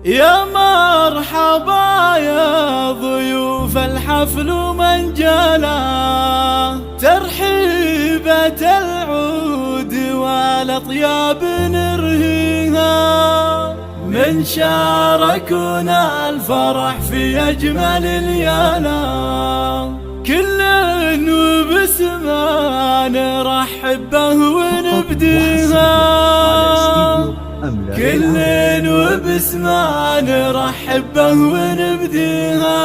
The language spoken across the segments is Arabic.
يا مرحبا يا ضيوف الحفل من جلا، ترحيبة العود والأطياب نرهيها، من شاركونا الفرح في أجمل الليالي، كل وباسمه نرحب به ونبديها، كل وباسمه نرحب به ونبديها.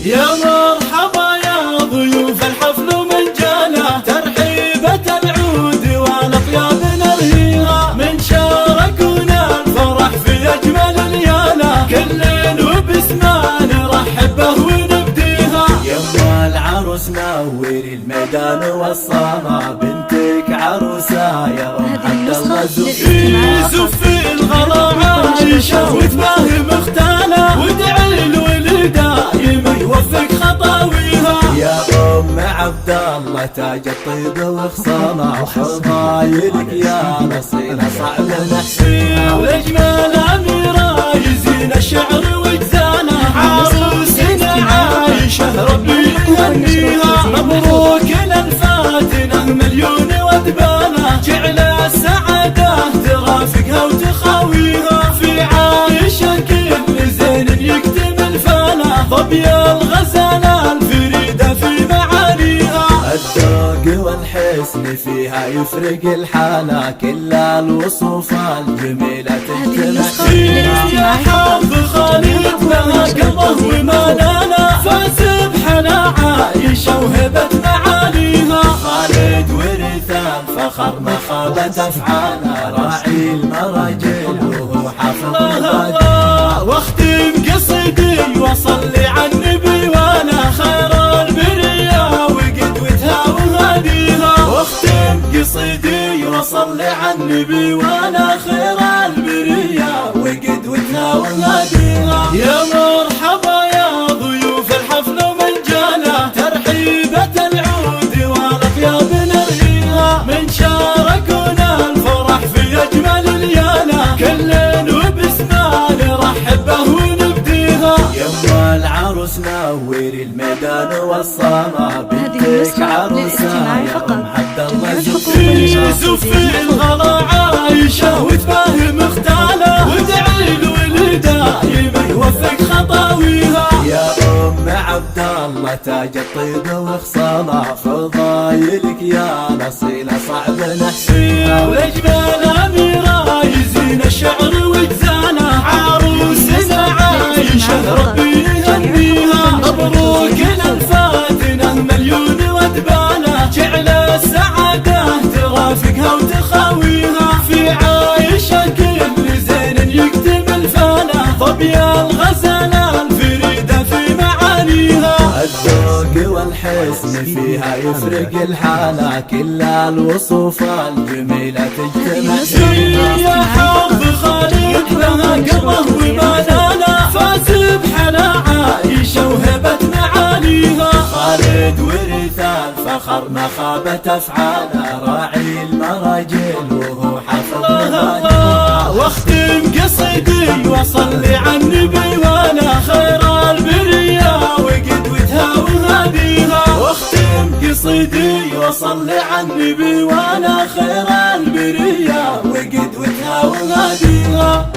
يا مرحبا يا ضيوف الحفل من جانا، ترحيبة العود والأطياب نرهيها، من شاركونا الفرح في أجمل الليالي، كل وباسمه نرحب به ونبديها. يما العروس نوري الميدان والصالة، بنتك عروسة يا أم عبد الله زفي الغلا عايشة وتباهي مختالة، وادعي الولد دايم يوفق خطاويها. يا أم عبد الله تاج الطيب وخصالة، وفضايلك يا نصيلة صعب نحصيها، والأجمل أميرة يزين الشعر وجزانة، عروسنا عايشة ربي يهنيها. مبروك للفاتنة مليون ودبانة، جعل السعادة ترافقها وتخاويها، في عايشة كل زين يكتمل فانا، ظبي الغزالة الفريدة في معانيها. الذوق والحسن فيها يفرق الحالة، كل الوصوف الجميلة تجتمع يا حظ خالد لها قلبه ومالانا، فسبحنا عايشة وهبت معانيها. خالد ورث الفخر ما خابت افعاله، راعي المراجل وهو حافظ الله. واختم قصيدي وصلي على النبي وانا خير البرية وقدوتها وهديها، واختم قصيدي وصلي على النبي وانا خير البرية وقدوتها وهديها. يا مرحبا يا ضيوف الحفل من جانا، ترحيبة العود والأطياب نرهيها، من شاركونا الفرح في أجمل الليالي، كل وباسمه نرحب به ونبديها. يما العروس نوري الميدان والصالة، بنتك عروسة يا أم عبد الله زفي الغلا عايشة وتباهي مختالة، وادعي الولد دايم يوفق خطاويها. يا أم عبد الله تاج الطيب وخصالة، فضايلك يا نصيلة صعب نحصيها، والأجمل أميرة يزين الشعر وجزانة، عروسنا عايشة ربي يهنيها. مبروك للفاتنة مليون ودبانة، جعل السعادة ترافقها وتخاويها، في عايشة كل زين يكتمل فانا، ظبي الغزالة الفريدة في معانيها. الذوق والحسن فيها يفرق الحالة، كل الوصوف الجميلة تجتمع فيها. يا حظ خالد لها قلبه ومالانا، فسبحنا عايشة وهبت معانيها. خالد ورث الفخر ما خابت افعاله، راعي المراجل وهو حافظ الله. واختم قصيدي وصلي على النبي وانا خير البرية وقدوتها وهديها، واختم قصيدي وصلي على النبي وانا خير البرية وقدوتها وهديها.